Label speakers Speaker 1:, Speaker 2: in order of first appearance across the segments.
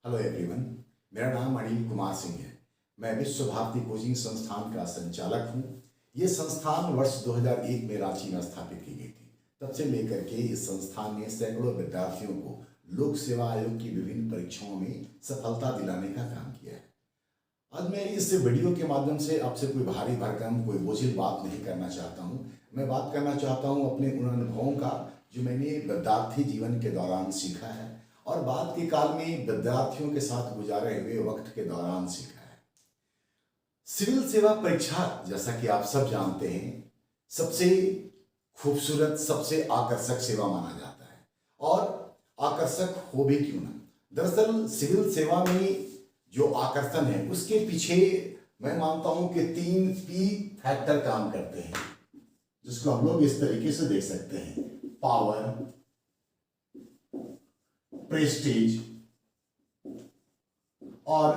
Speaker 1: Hello everyone, मेरा नाम अनिल कुमार सिंह है। मैं विश्व भारती कोचिंग संस्थान का संचालक हूँ। ये संस्थान वर्ष 2001 में रांची में स्थापित की गई थी। तब से लेकर के इस संस्थान ने सैकड़ों विद्यार्थियों को लोक सेवा आयोग की विभिन्न परीक्षाओं में सफलता दिलाने का काम किया है। आज मैं इस वीडियो के माध्यम से आपसे कोई भारी भरकम कोई बोझिल बात नहीं करना चाहता हूँ। मैं बात करना चाहता हूँ अपने उन अनुभवों का जो मैंने विद्यार्थी जीवन के दौरान सीखा है और बाद के काल में विद्यार्थियों के साथ गुजारे हुए वक्त के दौरान सीखा है। सिविल सेवा परीक्षा, जैसा कि आप सब जानते हैं, सबसे खूबसूरत, सबसे आकर्षक सेवा माना जाता है। और आकर्षक हो भी क्यों ना, दरअसल सिविल सेवा में जो आकर्षण है उसके पीछे मैं मानता हूं कि 3 पी फैक्टर काम करते हैं, जिसको हम लोग इस तरीके से देख सकते हैं: पावर, प्रेस्टीज और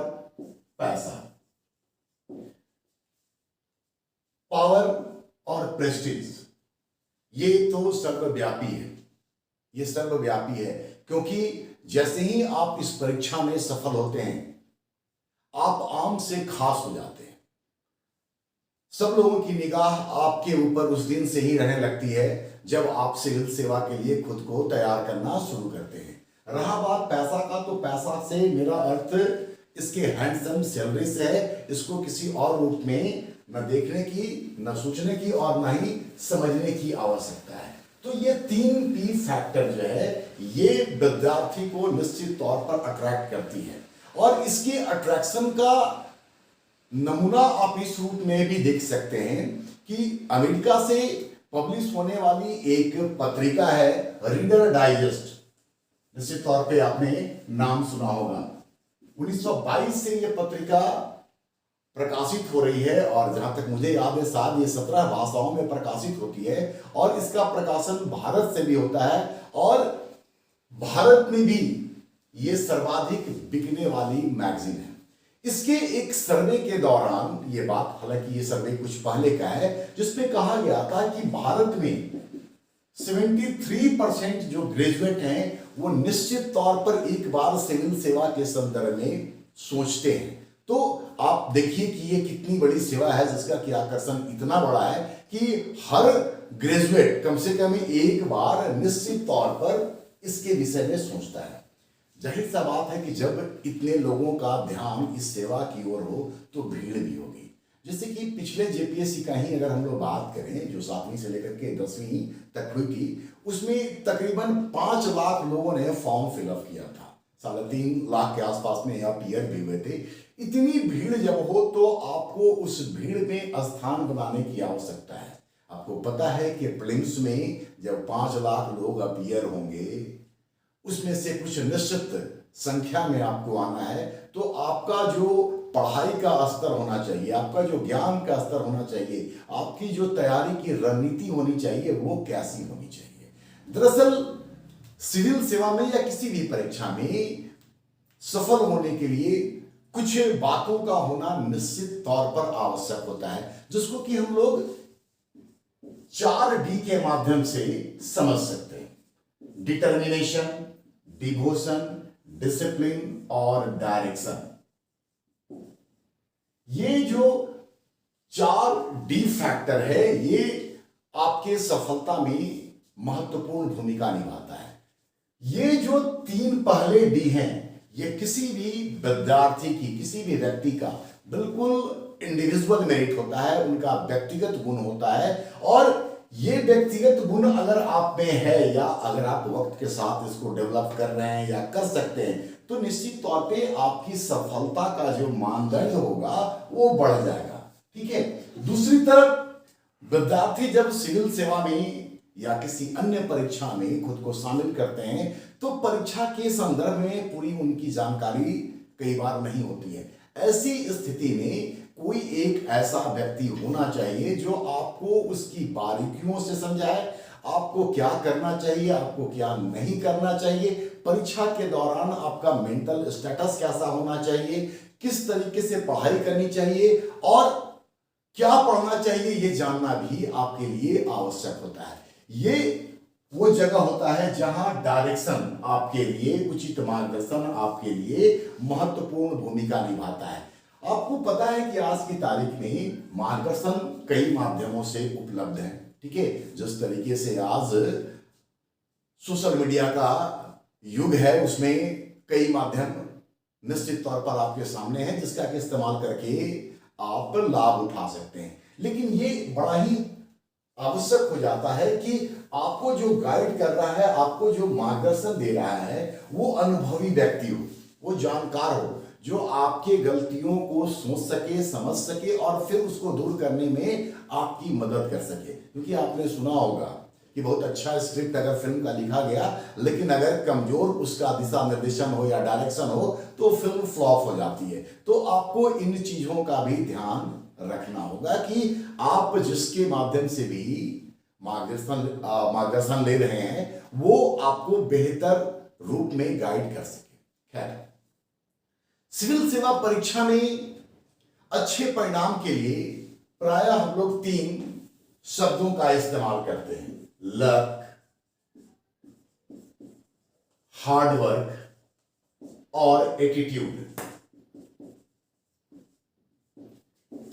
Speaker 1: पैसा। पावर और प्रेस्टीज ये तो सर्वव्यापी है, ये सर्वव्यापी है, क्योंकि जैसे ही आप इस परीक्षा में सफल होते हैं आप आम से खास हो जाते हैं। सब लोगों की निगाह आपके ऊपर उस दिन से ही रहने लगती है जब आप सिविल सेवा के लिए खुद को तैयार करना शुरू करते हैं। रहा बात पैसा का, तो पैसा से मेरा अर्थ इसके हैंडसम सैलरी से है। इसको किसी और रूप में न देखने की, न सोचने की और न ही समझने की आवश्यकता है। तो ये 3 पी फैक्टर जो है ये विद्यार्थी को निश्चित तौर पर अट्रैक्ट करती है। और इसके अट्रैक्शन का नमूना आप इस रूप में भी देख सकते हैं कि अमेरिका से पब्लिश होने वाली एक पत्रिका है रीडर डाइजेस्ट, निश्चित तौर पे आपने नाम सुना होगा। 1922 से यह पत्रिका प्रकाशित हो रही है और जहां तक मुझे याद है शायद ये 17 भाषाओं में प्रकाशित होती है और इसका प्रकाशन भारत से भी होता है और भारत में भी ये सर्वाधिक बिकने वाली मैगजीन है। इसके एक सर्वे के दौरान ये बात, हालांकि ये सर्वे कुछ पहले का है, जिसमें कहा गया था कि भारत में 73% जो ग्रेजुएट हैं वो निश्चित तौर पर एक बार सिविल सेवा के संदर्भ में सोचते हैं। तो आप देखिए कि ये कितनी बड़ी सेवा है जिसका कि आकर्षण इतना बड़ा है कि हर ग्रेजुएट कम से कम एक बार निश्चित तौर पर इसके विषय में सोचता है। जाहिर सा बात है कि जब इतने लोगों का ध्यान इस सेवा की ओर हो तो भीड़ भी होगी। जैसे कि पिछले जेपीएससी का ही अगर हम लोग बात करें, जो 7वीं से लेकर के 10वीं तक हुई थी, उसमें तकरीबन 5 लाख लोगों ने फॉर्म फिलअप किया था। 3.5 लाख के आसपास में अपीयर भी हुए थे। इतनी भीड़ जब हो तो आपको उस भीड़ में स्थान बनाने की आवश्यकता है। आपको पता है कि प्रीलिम्स में जब 5 लाख लोग अपीयर होंगे, उसमें से कुछ निश्चित संख्या में आपको आना है, तो आपका जो पढ़ाई का स्तर होना चाहिए, आपका जो ज्ञान का स्तर होना चाहिए, आपकी जो तैयारी की रणनीति होनी चाहिए, वो कैसी होनी चाहिए। दरअसल सिविल सेवा में या किसी भी परीक्षा में सफल होने के लिए कुछ बातों का होना निश्चित तौर पर आवश्यक होता है, जिसको कि हम लोग 4D के माध्यम से समझ सकते हैं: डिटर्मिनेशन, डिवोशन, डिसिप्लिन और डायरेक्शन। ये जो 4D फैक्टर है ये आपके सफलता में महत्वपूर्ण भूमिका निभाता है। ये जो 3 पहले डी हैं ये किसी भी विद्यार्थी की, किसी भी व्यक्ति का बिल्कुल इंडिविजुअल मेरिट होता है, उनका व्यक्तिगत गुण होता है। और ये व्यक्तिगत गुण अगर आप में है या अगर आप वक्त के साथ इसको डेवलप कर रहे हैं या कर सकते हैं तो निश्चित तौर पे आपकी सफलता का जो मानदंड होगा वो बढ़ जाएगा। ठीक है। दूसरी तरफ विद्यार्थी जब सिविल सेवा में या किसी अन्य परीक्षा में खुद को शामिल करते हैं तो परीक्षा के संदर्भ में पूरी उनकी जानकारी कई बार नहीं होती है। ऐसी स्थिति में कोई एक ऐसा व्यक्ति होना चाहिए जो आपको उसकी बारीकियों से समझाए, आपको क्या करना चाहिए, आपको क्या नहीं करना चाहिए, परीक्षा के दौरान आपका मेंटल स्टेटस कैसा होना चाहिए, किस तरीके से पढ़ाई करनी चाहिए और क्या पढ़ना चाहिए, ये जानना भी आपके लिए आवश्यक होता है। ये वो जगह होता है जहां डायरेक्शन आपके लिए, उचित मार्गदर्शन आपके लिए महत्वपूर्ण भूमिका निभाता है। आपको पता है कि आज की तारीख में मार्गदर्शन कई माध्यमों से उपलब्ध है। ठीक है, जिस तरीके से आज सोशल मीडिया का युग है, उसमें कई माध्यम निश्चित तौर पर आपके सामने है जिसका कि इस्तेमाल करके आप लाभ उठा सकते हैं। लेकिन ये बड़ा ही आवश्यक हो जाता है कि आपको जो गाइड कर रहा है, आपको जो मार्गदर्शन दे रहा है, वो अनुभवी व्यक्ति हो, वो जानकार हो, जो आपके गलतियों को सोच सके, समझ सके और फिर उसको दूर करने में आपकी मदद कर सके। क्योंकि आपने सुना होगा कि बहुत अच्छा स्क्रिप्ट अगर फिल्म का लिखा गया, लेकिन अगर कमजोर उसका दिशा निर्देशन हो या डायरेक्शन हो तो फिल्म फ्लॉप हो जाती है। तो आपको इन चीजों का भी ध्यान रखना होगा कि आप जिसके माध्यम से भी मार्गदर्शन ले रहे हैं वो आपको बेहतर रूप में गाइड कर सके। खैर, सिविल सेवा परीक्षा में अच्छे परिणाम के लिए प्रायः हम लोग 3 शब्दों का इस्तेमाल करते हैं: लक, हार्ड वर्क और एटीट्यूड।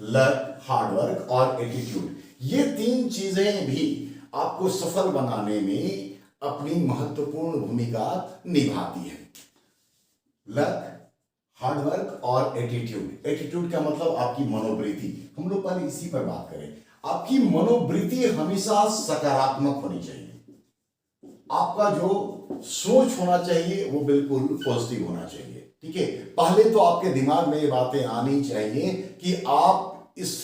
Speaker 1: लक, हार्ड वर्क और एटीट्यूड, ये 3 चीजें भी आपको सफल बनाने में अपनी महत्वपूर्ण भूमिका निभाती है। लक, हार्ड वर्क और एटीट्यूड। एटीट्यूड का मतलब आपकी मनोवृत्ति। हम लोग पहले इसी पर बात करें। आपकी मनोवृत्ति हमेशा सकारात्मक होनी चाहिए। आपका जो सोच होना चाहिए वो बिल्कुल पॉजिटिव होना चाहिए। ठीक है, पहले तो आपके दिमाग में ये बातें आनी चाहिए कि आप इस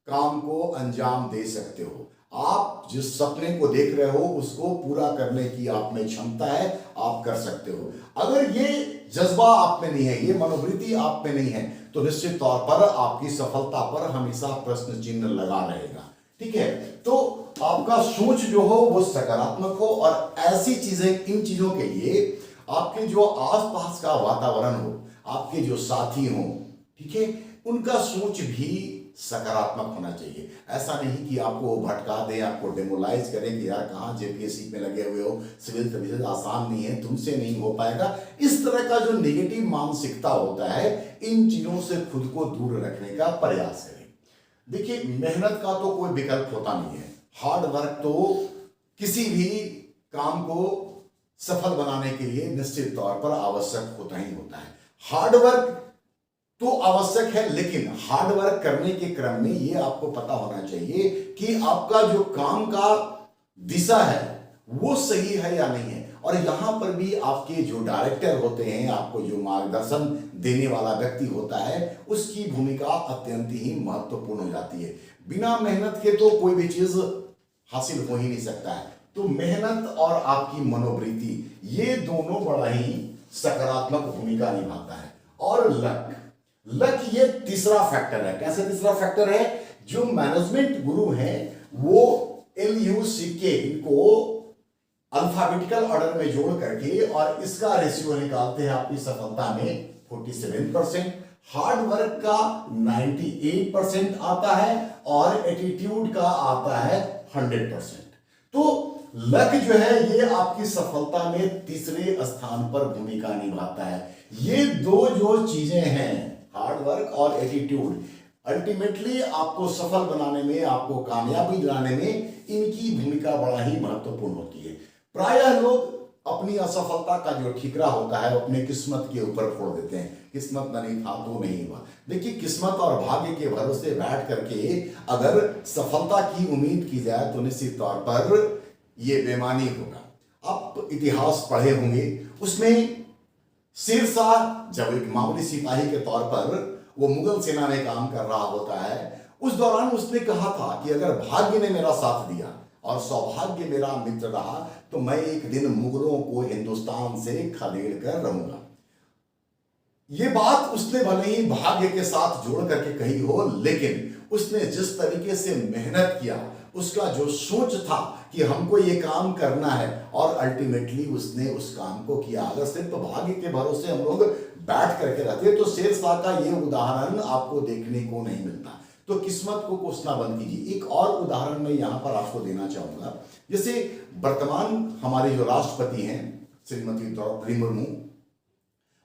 Speaker 1: काम को अंजाम दे सकते हो, आप जिस सपने को देख रहे हो उसको पूरा करने की आप में क्षमता है, आप कर सकते हो। अगर ये जज्बा आप में नहीं है, ये मनोवृत्ति आप में नहीं है, तो निश्चित तौर पर आपकी सफलता पर हमेशा प्रश्न चिन्ह लगा रहेगा। ठीक है, तो आपका सोच जो हो वो सकारात्मक हो और ऐसी चीजें, इन चीजों के लिए आपके जो आसपास का वातावरण हो, आपके जो साथी हो, ठीक है, उनका सोच भी सकारात्मक होना चाहिए। ऐसा नहीं कि आपको भटका दें, आपको डेमोलाइज करें कि यार कहाँ जेपीएससी में लगे हुए हो, सिविल सर्विसेज आसान नहीं है, तुमसे नहीं हो पाएगा। इस तरह का जो नेगेटिव मानसिकता होता है, इन चीजों से खुद को दूर रखने का प्रयास करें। देखिए, मेहनत का तो कोई विकल्प होता नहीं है। हार्ड वर्क तो किसी भी काम को सफल बनाने के लिए निश्चित तौर पर आवश्यक होता ही होता है। हार्ड वर्क तो आवश्यक है, लेकिन हार्ड वर्क करने के क्रम में ये आपको पता होना चाहिए कि आपका जो काम का दिशा है वो सही है या नहीं है। और यहां पर भी आपके जो डायरेक्टर होते हैं, आपको जो मार्गदर्शन देने वाला व्यक्ति होता है, उसकी भूमिका अत्यंत ही महत्वपूर्ण हो जाती है। बिना मेहनत के तो कोई भी चीज हासिल हो ही नहीं सकता है। तो मेहनत और आपकी मनोवृत्ति, ये दोनों बड़ा ही सकारात्मक भूमिका निभाता है। और लक, लक ये तीसरा फैक्टर है। कैसे तीसरा फैक्टर है? जो मैनेजमेंट गुरु हैं वो LUCK, इनको अल्फाबेटिकल ऑर्डर में जोड़ करके और इसका रेशियो निकालते हैं आपकी सफलता में 47%, हार्ड वर्क का 98% आता है और एटीट्यूड का आता है 100%। तो लक जो है ये आपकी सफलता में तीसरे स्थान पर भूमिका निभाता है। ये दो जो चीजें हैं, हार्ड वर्क और एटीट्यूड, अल्टीमेटली आपको सफल बनाने में, आपको कामयाबी दिलाने में इनकी भूमिका बड़ा ही महत्वपूर्ण होती है। प्रायः लोग अपनी असफलता का जो ठीकरा होता है वो अपने किस्मत के ऊपर फोड़ देते हैं। किस्मत में नहीं था तो नहीं हुआ। देखिए, किस्मत और भाग्य के भरोसे बैठ करके अगर सफलता की उम्मीद की जाए तो निश्चित तौर पर यह बेईमानी होगा। आप इतिहास पढ़े होंगे, उसमें शेरशाह जब एक मामूली सिपाही के तौर पर वो मुगल सेना में काम कर रहा होता है, उस दौरान उसने कहा था कि अगर भाग्य ने मेरा साथ दिया और सौभाग्य मेरा मित्र रहा तो मैं एक दिन मुगलों को हिंदुस्तान से खदेड़ कर रहूंगा। ये बात उसने भले ही भाग्य के साथ जोड़ करके कही हो, लेकिन उसने जिस तरीके से मेहनत किया, उसका जो सोच था कि हमको ये काम करना है, और अल्टीमेटली उसने उस काम को किया। अगर सिर्फ भाग्य के भरोसे हम लोग बैठ करके रहते तो शेरशाह का ये उदाहरण आपको देखने को नहीं मिलता। तो किस्मत को कोसना बंद कीजिए। एक और उदाहरण मैं यहाँ पर आपको देना चाहूंगा। जैसे वर्तमान हमारे जो राष्ट्रपति हैं श्रीमती द्रौपदी मुर्मू,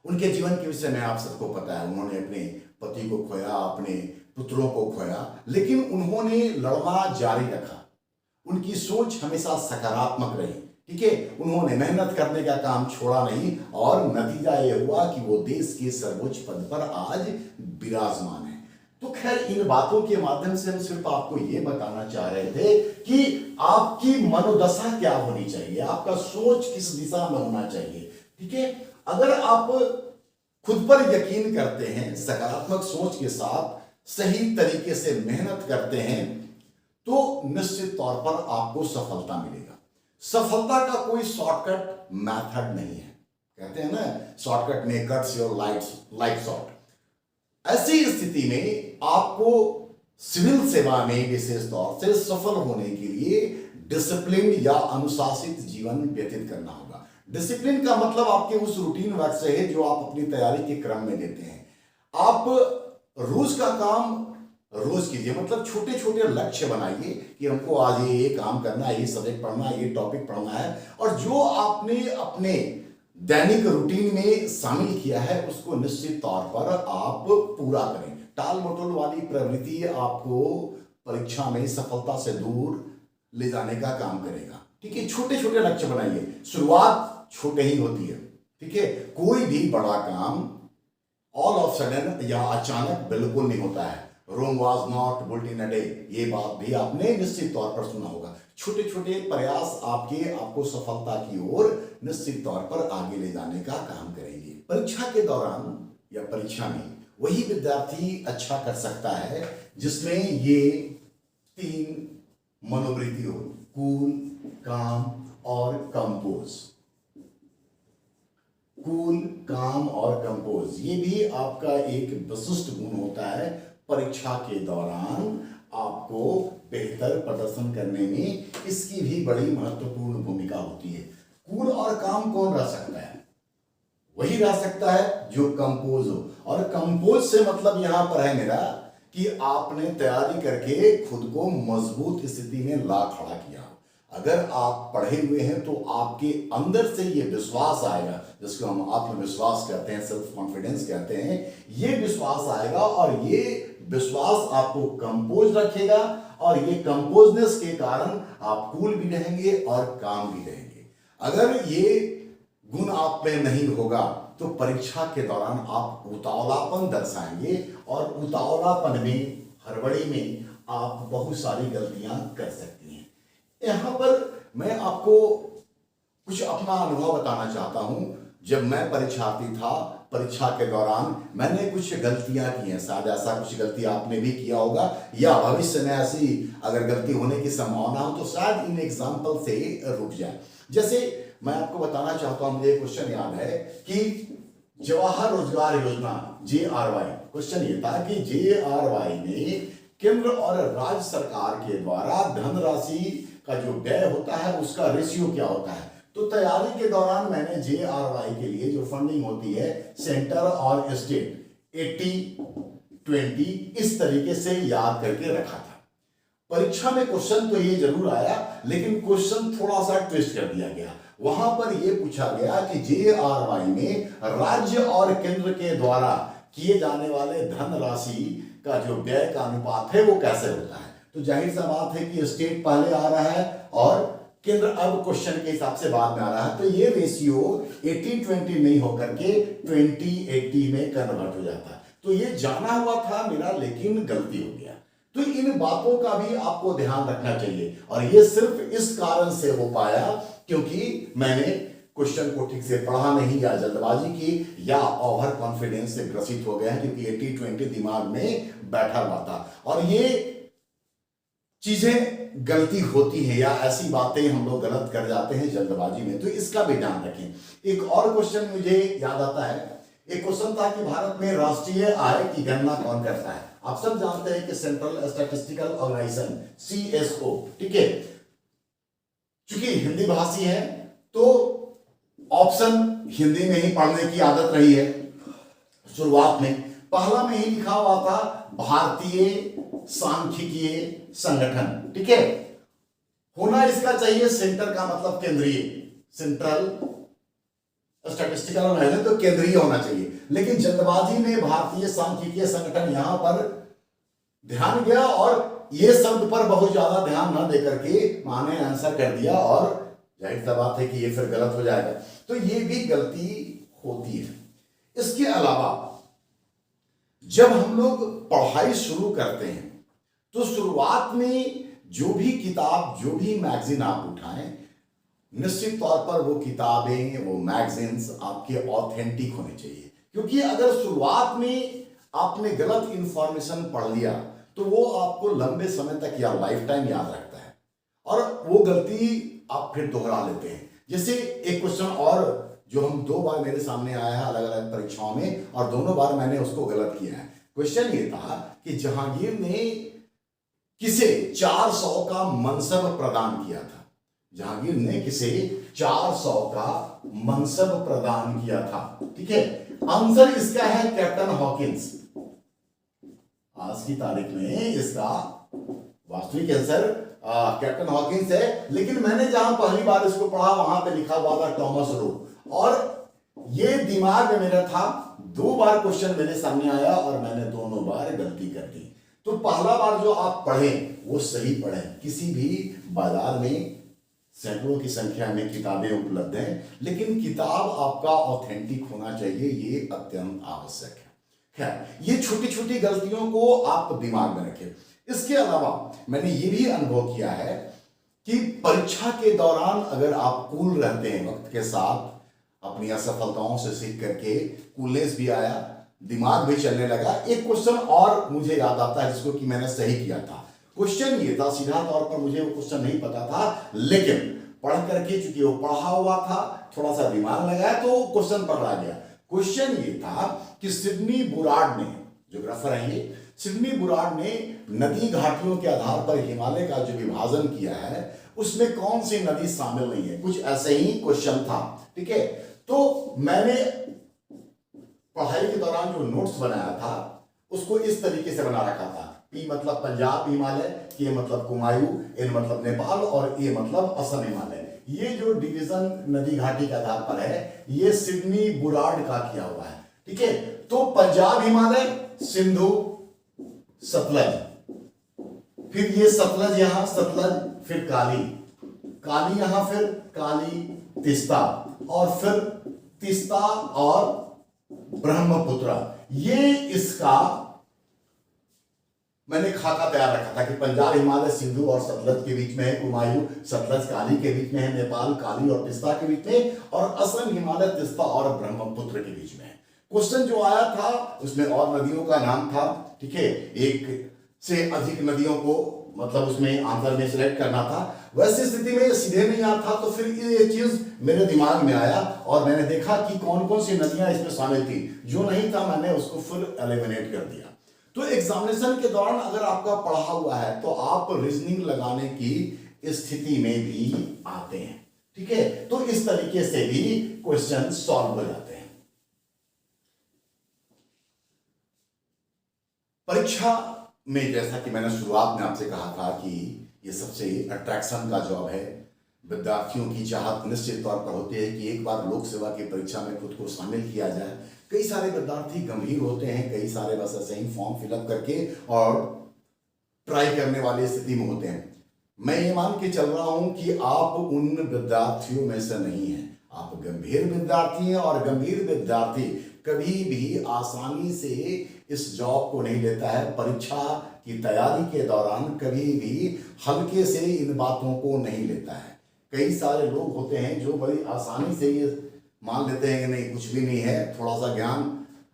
Speaker 1: उनके जीवन के विषय में आप सबको पता है। उन्होंने अपने पति को खोया, अपने पुत्रों को खोया, लेकिन उन्होंने लड़ना जारी रखा। उनकी सोच हमेशा सकारात्मक रही, ठीक है। उन्होंने मेहनत करने का काम छोड़ा नहीं और नतीजा यह हुआ कि वो देश के सर्वोच्च पद पर आज विराजमान है। तो खैर, इन बातों के माध्यम से हम सिर्फ आपको ये बताना चाह रहे थे कि आपकी मनोदशा क्या होनी चाहिए, आपका सोच किस दिशा में होना चाहिए, ठीक है। अगर आप खुद पर यकीन करते हैं, सकारात्मक सोच के साथ सही तरीके से मेहनत करते हैं, तो निश्चित तौर पर आपको सफलता मिलेगा। सफलता का कोई शॉर्टकट मेथड नहीं है। कहते हैं ना, शॉर्टकट में कट्स योर लाइफ शॉर्ट। ऐसी स्थिति में आपको सिविल सेवा में विशेष तौर से सफल होने के लिए डिसिप्लिन या अनुशासित जीवन व्यतीत करना होगा। डिसिप्लिन का मतलब आपके उस रूटीन वर्क से है जो आप अपनी तैयारी के क्रम में देते हैं। आप रोज का काम रोज कीजिए, मतलब छोटे छोटे लक्ष्य बनाइए कि हमको आज ये काम करना है, ये सब्जेक्ट पढ़ना है, ये टॉपिक पढ़ना है, और जो आपने अपने दैनिक रूटीन में शामिल किया है उसको निश्चित तौर पर आप पूरा करें। टाल मटोल वाली प्रवृत्ति आपको परीक्षा में सफलता से दूर ले जाने का काम करेगा, ठीक है। छोटे छोटे लक्ष्य बनाइए, शुरुआत छोटे ही होती है, ठीक है। कोई भी बड़ा काम ऑल ऑफ सडन या अचानक बिल्कुल नहीं होता है। Rome was not built in a day, ये बात भी आपने निश्चित तौर पर सुना होगा। छोटे छोटे प्रयास आपको सफलता की ओर निश्चित तौर पर आगे ले जाने का काम करेंगे। परीक्षा के दौरान या परीक्षा में वही विद्यार्थी अच्छा कर सकता है जिसमें ये 3 मनोवृत्ति हो: कूल, काम और कंपोज। कूल, काम और कंपोज, ये भी आपका एक विशिष्ट गुण होता है। परीक्षा के दौरान आपको बेहतर प्रदर्शन करने में इसकी भी बड़ी महत्वपूर्ण भूमिका होती है। कूल और काम कौन रह सकता है? वही रह सकता है जो कंपोज हो। और कंपोज से मतलब यहां पर है मेरा कि आपने तैयारी करके खुद को मजबूत स्थिति में ला खड़ा किया। अगर आप पढ़े हुए हैं तो आपके अंदर से ये विश्वास आएगा, जिसको हम आत्मविश्वास कहते हैं, सेल्फ कॉन्फिडेंस कहते हैं। ये विश्वास आएगा और ये विश्वास आपको कंपोज रखेगा, और ये कंपोजनेस के कारण आप कूल भी रहेंगे और काम भी रहेंगे। अगर ये गुण आप में नहीं होगा तो परीक्षा के दौरान आप उतावलापन दर्शाएंगे, और उतावलापन में, हड़बड़ी में आप बहुत सारी गलतियां कर सकती हैं। यहाँ पर मैं आपको कुछ अपना अनुभव बताना चाहता हूं। जब मैं परीक्षार्थी था, परीक्षा के दौरान मैंने कुछ गलतियां की हैं। शायद ऐसा कुछ गलती आपने भी किया होगा, या भविष्य में ऐसी अगर गलती होने की संभावना हो तो शायद इन एग्जाम्पल से रुक जाए। जैसे मैं आपको बताना चाहता हूं, मुझे क्वेश्चन याद है कि जवाहर रोजगार योजना JRY, क्वेश्चन ये था कि JRY में केंद्र और राज्य सरकार के द्वारा धनराशि का जो व्यय होता है उसका रेशियो क्या होता है। तो तैयारी के दौरान मैंने JRY के लिए जो फंडिंग होती है सेंटर और स्टेट 80-20 इस तरीके से याद करके रखा था। परीक्षा में क्वेश्चन तो ये जरूर आया, लेकिन क्वेश्चन थोड़ा सा ट्विस्ट कर दिया गया। वहां पर यह पूछा गया कि JRY में राज्य और केंद्र के द्वारा किए जाने वाले धनराशि का जो व्यय का अनुपात है वो कैसे होता है। तो जाहिर सा बात है कि स्टेट पहले आ रहा है और केंद्र अब क्वेश्चन के हिसाब से बाद में आ रहा है। तो ये रेशियो 80-20 नहीं होकर के 20-80 में कन्वर्ट हो जाता है। तो ये जाना हुआ था मेरा, लेकिन गलती हो गया। तो इन बातों का भी आपको ध्यान रखना चाहिए, और ये सिर्फ इस कारण से हो पाया क्योंकि मैंने क्वेश्चन को ठीक से पढ़ा नहीं, या जल्दबाजी की, या ओवर कॉन्फिडेंस से ग्रसित हो गया, क्योंकि 80-20 दिमाग में बैठा हुआ था। और ये चीजें गलती होती है, या ऐसी बातें हम लोग गलत कर जाते हैं जल्दबाजी में, तो इसका भी ध्यान रखें। एक और क्वेश्चन मुझे याद आता है। एक क्वेश्चन था कि भारत में राष्ट्रीय आय की गणना कौन करता है। आप सब जानते हैं कि सेंट्रल स्टैटिस्टिकल ऑर्गेनाइजेशन CSO, ठीक है। चूंकि हिंदी भाषी है तो ऑप्शन हिंदी में ही पढ़ने की आदत रही है। शुरुआत में पहला में ही लिखा हुआ था भारतीय सांख्यिकीय संगठन, ठीक है। होना इसका चाहिए सेंटर का मतलब केंद्रीय, सेंट्रल स्टैटिस्टिकल ऑर्गेनाइजेशन, तो केंद्रीय होना चाहिए। लेकिन जल्दबाजी में भारतीय सांख्यिकीय संगठन यहां पर ध्यान गया और ये शब्द पर बहुत ज्यादा ध्यान न देकर के मैंने आंसर कर दिया, और जाहिर सी बात है कि ये फिर गलत हो जाएगा, तो ये भी गलती होती है। इसके अलावा जब हम लोग पढ़ाई शुरू करते हैं तो शुरुआत में जो भी किताब, जो भी मैगजीन आप उठाएं, निश्चित तौर पर वो किताबें, वो मैगजीन्स आपके ऑथेंटिक होने चाहिए। क्योंकि अगर शुरुआत में आपने गलत इंफॉर्मेशन पढ़ लिया तो वो आपको लंबे समय तक या लाइफ टाइम याद रखता है, और वो गलती आप फिर दोहरा लेते हैं। जैसे एक क्वेश्चन और जो हम 2 बार मेरे सामने आया है अलग अलग परीक्षाओं में, और दोनों बार मैंने उसको गलत किया है। क्वेश्चन ये था कि जहांगीर ने किसे 400 का मनसब प्रदान किया था। जहांगीर ने किसे 400 का मनसब प्रदान किया था, ठीक है। आंसर इसका है कैप्टन हॉकिंस। आज की तारीख में इसका वास्तविक आंसर कैप्टन हॉकिंस है, लेकिन मैंने जहां पहली बार इसको पढ़ा वहां पे लिखा हुआ था टॉमस रो, और ये दिमाग में मेरा था। 2 बार क्वेश्चन मेरे सामने आया और मैंने दोनों बार गलती कर दी। तो पहला बार जो आप पढ़ें वो सही पढ़ें। किसी भी बाजार में सैकड़ों की संख्या में किताबें उपलब्ध हैं, लेकिन किताब आपका ऑथेंटिक होना चाहिए, ये अत्यंत आवश्यक है। खैर, ये छोटी छोटी गलतियों को आप दिमाग में रखें। इसके अलावा मैंने ये भी अनुभव किया है कि परीक्षा के दौरान अगर आप कूल रहते हैं, वक्त के साथ अपनी असफलताओं से सीख करके कूलनेस भी आया, दिमाग भी चलने लगा। एक क्वेश्चन और मुझे याद आता है जिसको कि मैंने सही किया था। क्वेश्चन ये था, सीधा तौर पर मुझे वो क्वेश्चन नहीं पता था, लेकिन पढ़ करके चूंकि वो पढ़ा हुआ था, थोड़ा सा दिमाग लगाया तो क्वेश्चन पकड़ा गया। क्वेश्चन ये था कि सिडनी बुराड ने, ज्योग्राफर हैं ये, सिडनी बुराड ने नदी घाटियों के आधार पर हिमालय का जो विभाजन किया है उसमें कौन सी नदी शामिल नहीं है, कुछ ऐसे ही क्वेश्चन था, ठीक है। तो मैंने पढ़ाई के दौरान जो नोट्स बनाया था उसको इस तरीके से बना रखा था। पी मतलब पंजाब हिमालय, के मतलब कुमायूं, एन मतलब नेपाल और ए मतलब असम हिमालय। ये जो डिवीजन नदी घाटी के आधार पर है ये सिडनी बुराड का किया हुआ है, ठीक है। तो पंजाब हिमालय, सिंधु, सतलज, फिर ये सतलज यहां सतलज, फिर काली, काली यहां, फिर काली, तिस्ता, और फिर तिस्ता और ब्रह्मपुत्र। ये इसका मैंने खाका तैयार रखा था कि पंजाब हिमालय सिंधु और सतलज के बीच में है, कुमायूं सतलज काली के बीच में है, नेपाल काली और तिस्ता के बीच में, और असम हिमालय तिस्ता और ब्रह्मपुत्र के बीच में है। क्वेश्चन जो आया था उसमें और नदियों का नाम था, ठीक है। एक से अधिक नदियों को मतलब उसमें आंसर में सिलेक्ट करना था। वैसी स्थिति में सीधे नहीं आता, तो फिर ये चीज मेरे दिमाग में आया और मैंने देखा कि कौन कौन सी नदियां इसमें शामिल थी। जो नहीं था मैंने उसको फिर एलिमिनेट कर दिया। तो एग्जामिनेशन के दौरान अगर आपका पढ़ा हुआ है तो आप रीजनिंग लगाने की स्थिति में भी आते हैं, ठीक है। तो इस तरीके से भी क्वेश्चन सॉल्व हो जाते हैं। परीक्षा में जैसा कि मैंने शुरुआत में आपसे कहा था कि ये सबसे अट्रैक्शन का जॉब है। विद्यार्थियों की चाहत निश्चित तौर पर होती है कि एक बार लोक सेवा की परीक्षा में खुद को शामिल किया जाए। कई सारे विद्यार्थी गंभीर होते हैं, कई सारे बस ऐसे ही फॉर्म फिलअप करके और ट्राई करने वाली स्थिति में होते हैं। मैं ये मान के चल रहा हूं कि आप उन विद्यार्थियों में से नहीं हैं। आप गंभीर विद्यार्थी हैं, और गंभीर विद्यार्थी कभी भी आसानी से इस जॉब को नहीं लेता है। परीक्षा की तैयारी के दौरान कभी भी हल्के से इन बातों को नहीं लेता है। कई सारे लोग होते हैं जो बड़ी आसानी से ये मान लेते हैं कि नहीं कुछ भी नहीं है, थोड़ा सा ज्ञान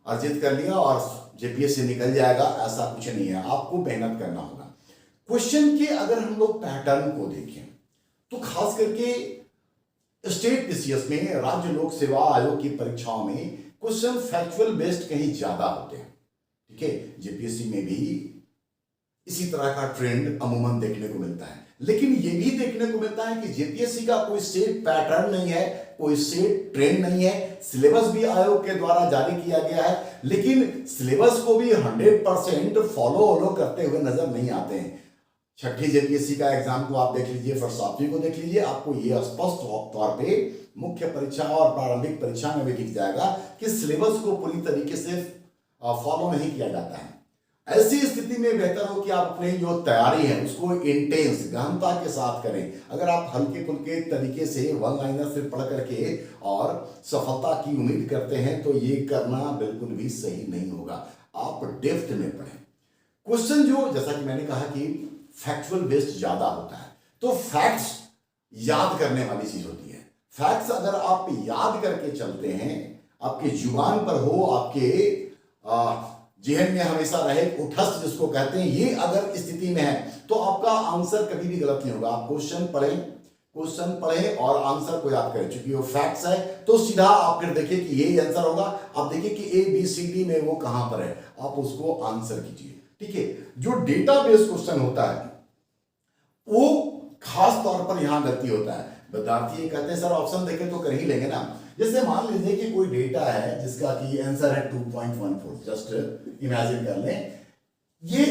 Speaker 1: अर्जित कर लिया और जेपीएससी निकल जाएगा। ऐसा कुछ नहीं है, आपको मेहनत करना होगा। क्वेश्चन के अगर हम लोग पैटर्न को देखें तो खास करके स्टेट पीसीएस में, राज्य लोक सेवा आयोग की परीक्षाओं में क्वेश्चन फैक्चुअल बेस्ड कहीं ज्यादा होते हैं, ठीक है। जेपीएससी में भी इसी तरह का ट्रेंड अमूमन देखने को मिलता है, लेकिन यह भी देखने को मिलता है कि जेपीएससी का कोई सेट पैटर्न नहीं है कोई सेट ट्रेंड नहीं है। सिलेबस भी आयोग के द्वारा जारी किया गया है, लेकिन सिलेबस को भी 100% फॉलो करते हुए नजर नहीं आते हैं। छठी जेपीएससी का एग्जाम को आप देख लीजिए, फिर सातवीं को देख लीजिए, आपको ये स्पष्ट तौर पे मुख्य परीक्षा और प्रारंभिक परीक्षा में भी दिख जाएगा कि सिलेबस को पूरी तरीके से फॉलो नहीं किया जाता है। ऐसी स्थिति में बेहतर हो कि आप अपनी जो तैयारी है उसको इंटेंस गहनता के साथ करें। अगर आप हल्के फुल्के तरीके से वन लाइनर से पढ़ करके और सफलता की उम्मीद करते हैं तो ये करना बिल्कुल भी सही नहीं होगा। आप डेप्थ में पढ़ें। क्वेश्चन जो, जैसा कि मैंने कहा कि फैक्चुअल बेस्ड ज्यादा होता है, तो फैक्ट्स याद करने वाली चीज होती है। फैक्ट्स अगर आप याद करके चलते हैं, आपके जुबान पर हो, आपके जेहन में हमेशा रहे, उठस्त जिसको कहते हैं, ये अगर स्थिति में है तो आपका आंसर कभी भी गलत नहीं होगा। आप क्वेश्चन पढ़ें और आंसर को याद करें। चूंकि वो फैक्ट्स है तो सीधा आप फिर देखिए कि ये आंसर होगा। आप देखिए कि ABCD में वो कहां पर है, आप उसको आंसर कीजिए। ठीक है, जो डेटाबेस क्वेश्चन होता है वो खास तौर पर यहां गलती होता है। विद्यार्थी ये कहते हैं सर ऑप्शन देखे तो कर ही लेंगे ना। जैसे मान लीजिए कि कोई डेटा है जिसका कि आंसर है 2.14, जस्ट इमेजिन कर लें, ये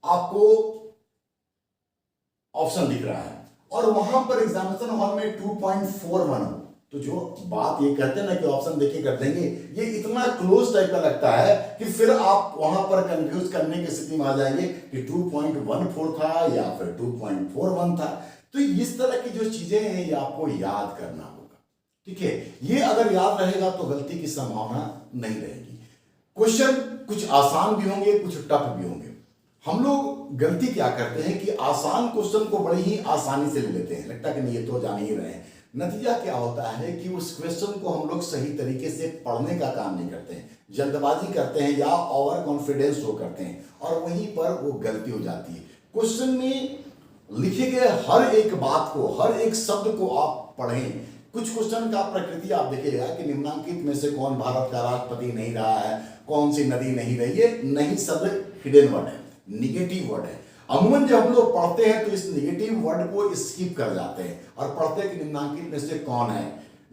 Speaker 1: आपको ऑप्शन दिख रहा है और वहां पर एग्जामिनेशन हॉल में 2.41 हो, तो जो बात ये कहते हैं ना कि ऑप्शन देखे कर देंगे, ये इतना क्लोज टाइप का लगता है कि फिर आप वहां पर कंफ्यूज करने की स्थिति में आ जाएंगे कि 2.14 था या फिर 2.41 था। तो इस तरह की जो चीजें हैं ये आपको याद करना होगा। ठीक है, ये अगर याद रहेगा तो गलती की संभावना नहीं रहेगी। क्वेश्चन कुछ आसान भी होंगे, कुछ टफ भी होंगे। हम लोग गलती क्या करते हैं कि आसान क्वेश्चन को बड़ी ही आसानी से ले लेते हैं, लगता है कि नहीं ये तो जान ही रहे हैं। नतीजा क्या होता है कि उस क्वेश्चन को हम लोग सही तरीके से पढ़ने का काम नहीं करते हैं, जल्दबाजी करते हैं या ओवर कॉन्फिडेंस शो करते हैं और वहीं पर वो गलती हो जाती है। क्वेश्चन में लिखे गए हर एक बात को, हर एक शब्द को आप पढ़ें। कुछ क्वेश्चन का प्रकृति आप देखिएगा कि निम्नांकित में से कौन भारत का राष्ट्रपति नहीं रहा है, कौन सी नदी नहीं रही है, नहीं शब्द हिडन वर्ड है, निगेटिव वर्ड है। अमूमन जब हम लोग पढ़ते हैं तो इस निगेटिव वर्ड को स्किप कर जाते हैं और पढ़ते हैं कि निम्नांकित में से कौन है।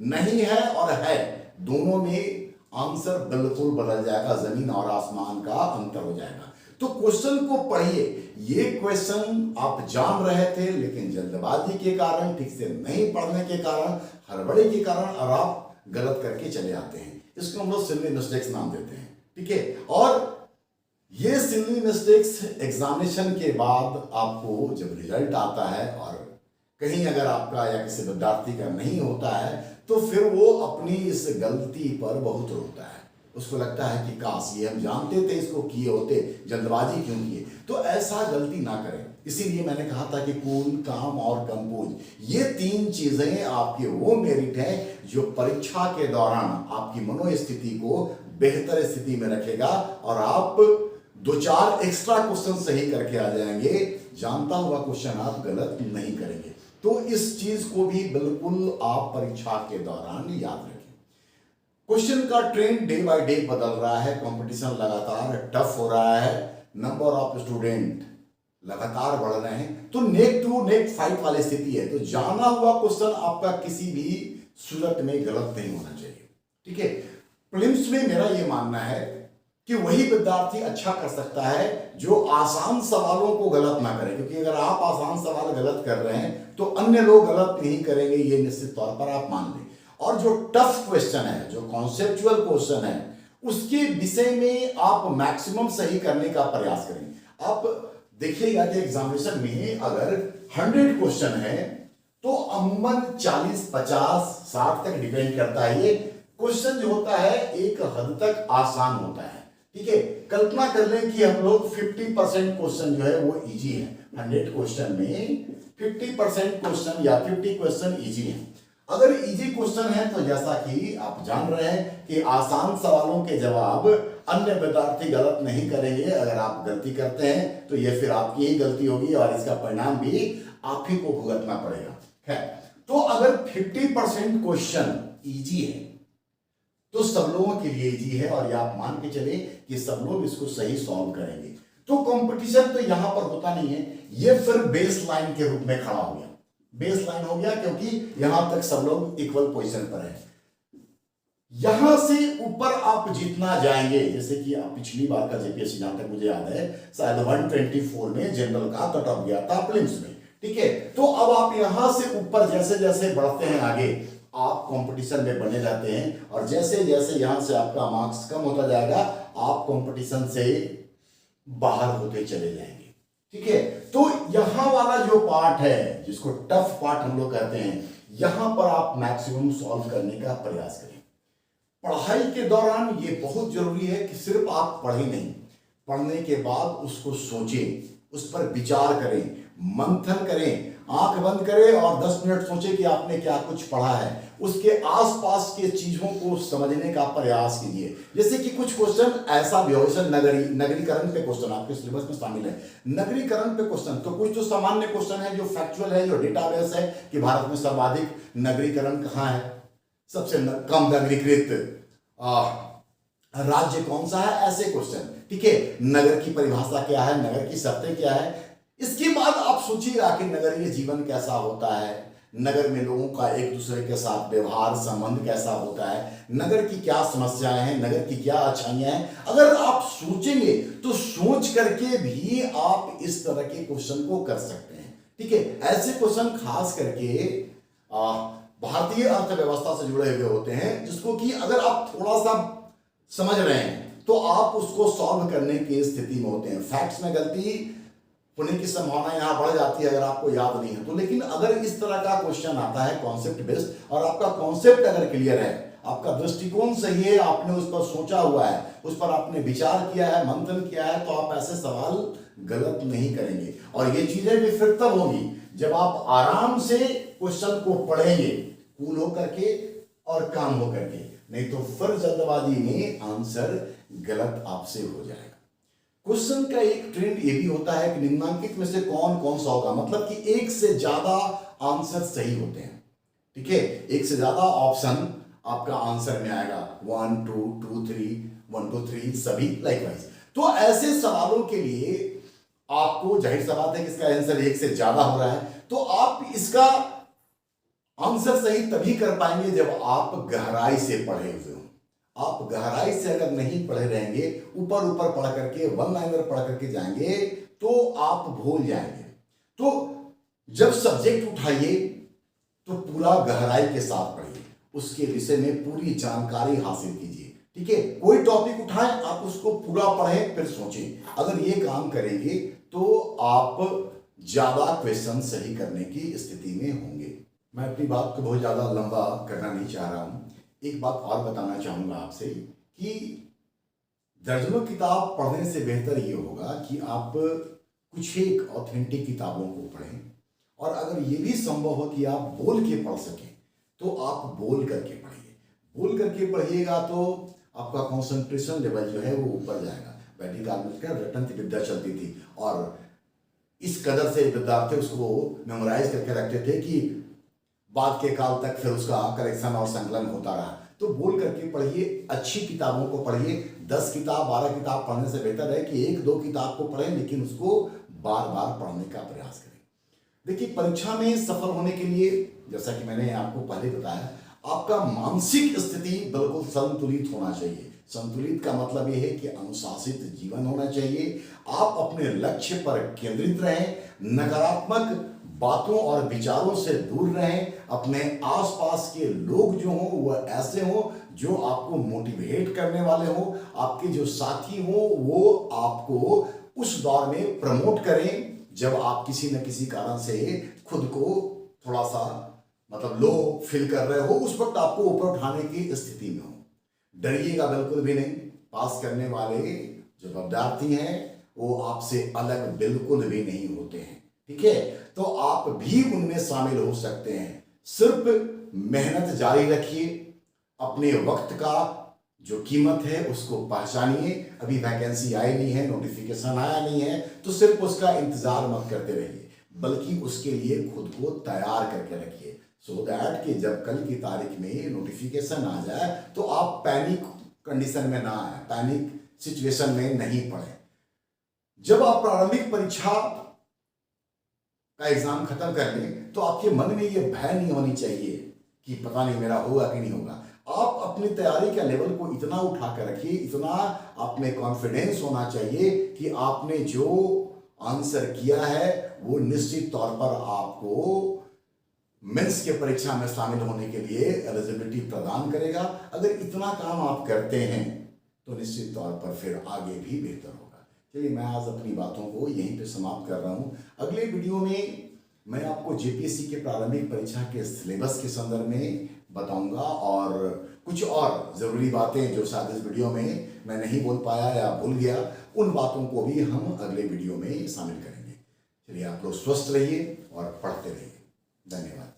Speaker 1: नहीं है और है, दोनों में आंसर बिल्कुल बदल जाएगा, जमीन और आसमान का अंतर हो जाएगा। तो क्वेश्चन को पढ़िए। ये क्वेश्चन आप जान रहे थे लेकिन जल्दबाजी के कारण, ठीक से नहीं पढ़ने के कारण, हड़बड़ी के कारण और आप गलत करके चले आते हैं। इसको हम लोग सिली मिस्टेक्स नाम देते हैं। ठीक है, और ये सिली मिस्टेक्स एग्जामिनेशन के बाद आपको जब रिजल्ट आता है और कहीं अगर आपका या किसी विद्यार्थी का नहीं होता है तो फिर वो अपनी इस गलती पर बहुत रोता है। उसको लगता है कि काश ये हम जानते थे इसको किए होते, जल्दबाजी क्यों किए। तो ऐसा गलती ना करें। इसीलिए मैंने कहा था कि कूल, काम और कंपोज, ये तीन चीजें आपके वो मेरिट है जो परीक्षा के दौरान आपकी मनोस्थिति को बेहतर स्थिति में रखेगा और आप 2-4 एक्स्ट्रा क्वेश्चन सही करके आ जाएंगे। जानता हुआ क्वेश्चन आप गलत नहीं करेंगे। तो इस चीज को भी बिल्कुल आप परीक्षा के दौरान याद रखें। क्वेश्चन का ट्रेंड डे बाय डे बदल रहा है, कंपटीशन लगातार टफ हो रहा है, नंबर ऑफ स्टूडेंट लगातार बढ़ रहे हैं, तो नेक टू नेक फाइट वाली स्थिति है। तो जाना हुआ क्वेश्चन आपका किसी भी सूरत में गलत नहीं होना चाहिए। ठीक है, प्रीलिम्स में मेरा यह मानना है कि वही विद्यार्थी अच्छा कर सकता है जो आसान सवालों को गलत ना करे, क्योंकि अगर आप आसान सवाल गलत कर रहे हैं तो अन्य लोग गलत नहीं करेंगे, ये निश्चित तौर पर आप मान लें। और जो टफ क्वेश्चन है, जो कॉन्सेप्चुअल क्वेश्चन है, उसके विषय में आप मैक्सिमम सही करने का प्रयास करें। आप देखिएगा कि एग्जामिनेशन में अगर 100 क्वेश्चन है तो अमूमन 40, 50, 60 तक डिपेंड करता है। ये क्वेश्चन जो होता है एक हद तक आसान होता है। ठीक है, कल्पना कर लें कि हम लोग 50% क्वेश्चन जो है वो इजी है। 100 क्वेश्चन में 50% क्वेश्चन या 50 क्वेश्चन इजी है। अगर इजी क्वेश्चन है तो जैसा कि आप जान रहे हैं कि आसान सवालों के जवाब अन्य विद्यार्थी गलत नहीं करेंगे। अगर आप गलती करते हैं तो ये फिर आपकी ही गलती होगी और इसका परिणाम भी आप ही को भुगतना पड़ेगा। है, तो अगर 50% क्वेश्चन इजी है तो सब लोगों के लिए इजी है और ये आप मान के चले कि सब लोग इसको सही सॉल्व करेंगे। तो कंपटीशन तो यहां पर होता नहीं है, ये फिर बेस लाइन के रूप में खड़ा हो गया। बेस लाइन हो गया, क्योंकि यहां तक सब लोग इक्वल पोजीशन पर हैं। यहां से ऊपर आप जितना जाएंगे, जैसे कि आप पिछली बार का जेपीएससी, जहां तक मुझे याद है शायद 124 में जनरल का कट ऑफ गया था प्रीलिम्स में, ठीक है। तो अब आप यहां से ऊपर जैसे जैसे बढ़ते हैं आगे, आप कंपटीशन में बने रहते हैं, और जैसे जैसे यहां से आपका मार्क्स कम होता जाएगा, आप कंपटीशन से बाहर होते चले जाएंगे, ठीक है। तो यहां वाला जो पार्ट है, जिसको टफ पार्ट हम लोग कहते हैं, यहां पर आप मैक्सिमम सॉल्व करने का प्रयास करें। पढ़ाई के दौरान ये बहुत जरूरी है कि सिर्फ आप पढ़े नहीं, पढ़ने के बाद उसको सोचें, उस पर विचार करें, मंथन करें, आंख बंद करें और 10 मिनट सोचें कि आपने क्या कुछ पढ़ा है, उसके आसपास के चीजों को समझने का प्रयास कीजिए। जैसे कि कुछ क्वेश्चन ऐसा भी हो, जैसे नगरीकरण पे क्वेश्चन आपके सिलेबस में शामिल है, नगरीकरण पे क्वेश्चन, तो कुछ तो सामान्य क्वेश्चन है जो फैक्चुअल है, जो डेटाबेस है कि भारत में सर्वाधिक नगरीकरण कहां है, सबसे कम नगरीकृत राज्य कौन सा है, ऐसे क्वेश्चन, ठीक है। नगर की परिभाषा क्या है, नगर की शर्तें क्या है। इसके बाद आप सोचिएगा कि नगरीय जीवन कैसा होता है, नगर में लोगों का एक दूसरे के साथ व्यवहार संबंध कैसा होता है, नगर की क्या समस्याएं हैं, नगर की क्या अच्छाइयां हैं। अगर आप सोचेंगे तो सोच करके भी आप इस तरह के क्वेश्चन को कर सकते हैं, ठीक है। ऐसे क्वेश्चन खास करके भारतीय अर्थव्यवस्था से जुड़े हुए होते हैं, जिसको कि अगर आप थोड़ा सा समझ रहे हैं तो आप उसको सॉल्व करने की स्थिति में होते हैं। फैक्ट्स में गलती होने की संभावना यहां बढ़ जाती है अगर आपको याद नहीं है तो। लेकिन अगर इस तरह का क्वेश्चन आता है कॉन्सेप्ट बेस्ड, और आपका कॉन्सेप्ट अगर क्लियर है, आपका दृष्टिकोण सही है, आपने उस पर सोचा हुआ है, उस पर आपने विचार किया है, मंथन किया है, तो आप ऐसे सवाल गलत नहीं करेंगे। और ये चीजें भी फिर तब होगी जब आप आराम से क्वेश्चन को पढ़ेंगे, कूल होकर के और काम होकर के, नहीं तो फिर जल्दबाजी में आंसर गलत आपसे हो जाएगा। क्वेश्चन का एक ट्रेंड ये भी होता है कि निम्नलिखित में से कौन कौन सा होगा, मतलब कि एक से ज्यादा आंसर सही होते हैं, ठीक है। एक से ज्यादा ऑप्शन आपका आंसर में आएगा, 1 2 2 3 1 2 3 सभी लाइकवाइज। तो ऐसे सवालों के लिए आपको जाहिर सा बात है कि इसका आंसर एक से ज्यादा हो रहा है, तो आप इसका आंसर सही तभी कर पाएंगे जब आप गहराई से पढ़े हुए हो। आप गहराई से अगर नहीं पढ़े रहेंगे, ऊपर ऊपर पढ़ करके, वन लाइनर पढ़ करके जाएंगे, तो आप भूल जाएंगे। तो जब सब्जेक्ट उठाइए तो पूरा गहराई के साथ पढ़िए, उसके विषय में पूरी जानकारी हासिल कीजिए, ठीक है। कोई टॉपिक उठाएं, आप उसको पूरा पढ़ें, फिर सोचें। अगर ये काम करेंगे तो आप ज्यादा क्वेश्चन सही करने की स्थिति में होंगे। मैं अपनी बात को बहुत ज्यादा लंबा करना नहीं चाह रहा हूं। एक बात और बताना चाहूंगा आपसे कि दर्जनों किताब पढ़ने से बेहतर ये होगा कि आप कुछ एक ऑथेंटिक किताबों को पढ़ें, और अगर ये भी संभव हो कि आप बोल के पढ़ सकें तो आप बोल करके पढ़िए। बोल करके पढ़िएगा तो आपका कंसंट्रेशन लेवल जो है वो ऊपर जाएगा। वैदिक काल में रटंत विद्या चलती थी, और इस कदर से विद्यार्थी उसको मेमोराइज करके रखते थे कि बाद के काल तक फिर उसका करेक्शन और संकलन होता रहा। तो बोल करके पढ़िए, अच्छी किताबों को पढ़िए। 10 किताब 12 किताब पढ़ने से बेहतर है कि 1-2 किताब को पढ़ें, लेकिन उसको बार बार पढ़ने का प्रयास करें। देखिए, परीक्षा में सफल होने के लिए, जैसा कि मैंने आपको पहले बताया, आपका मानसिक स्थिति बिल्कुल संतुलित होना चाहिए। संतुलित का मतलब यह है कि अनुशासित जीवन होना चाहिए। आप अपने लक्ष्य पर केंद्रित रहें, नकारात्मक बातों और विचारों से दूर रहें। अपने आसपास के लोग जो हों वह ऐसे हों जो आपको मोटिवेट करने वाले हों। आपके जो साथी हों वो आपको उस दौर में प्रमोट करें जब आप किसी न किसी कारण से खुद को थोड़ा सा मतलब लो फील कर रहे हो, उस वक्त आपको ऊपर उठाने की स्थिति में हो। डरिएगा बिल्कुल भी नहीं। पास करने वाले जो विद्यार्थी हैं वो आपसे अलग बिल्कुल भी नहीं होते हैं, ठीक है। तो आप भी उनमें शामिल हो सकते हैं। सिर्फ मेहनत जारी रखिए, अपने वक्त का जो कीमत है उसको पहचानिए। अभी वैकेंसी आई नहीं है, नोटिफिकेशन आया नहीं है, तो सिर्फ उसका इंतजार मत करते रहिए, बल्कि उसके लिए खुद को तैयार करके रखिए, सो दैट कि जब कल की तारीख में नोटिफिकेशन आ जाए तो आप पैनिक कंडीशन में ना आए, पैनिक सिचुएशन में नहीं पड़े। जब आप प्रारंभिक परीक्षा का एग्जाम खत्म कर लें तो आपके मन में ये भय नहीं होनी चाहिए कि पता नहीं मेरा होगा कि नहीं होगा। आप अपनी तैयारी के लेवल को इतना उठा कर रखिए, इतना आप में कॉन्फिडेंस होना चाहिए कि आपने जो आंसर किया है वो निश्चित तौर पर आपको मेंस के परीक्षा में शामिल होने के लिए एलिजिबिलिटी प्रदान करेगा। अगर इतना काम आप करते हैं तो निश्चित तौर पर फिर आगे भी बेहतर होगा। चलिए, मैं आज अपनी बातों को यहीं पे समाप्त कर रहा हूं। अगले वीडियो में मैं आपको जेपीएससी के प्रारंभिक परीक्षा के सिलेबस के संदर्भ में बताऊंगा और कुछ और ज़रूरी बातें जो शायद इस वीडियो में मैं नहीं बोल पाया या भूल गया, उन बातों को भी हम अगले वीडियो में शामिल करेंगे। चलिए, आप लोग स्वस्थ रहिए और पढ़ते रहिए। धन्यवाद।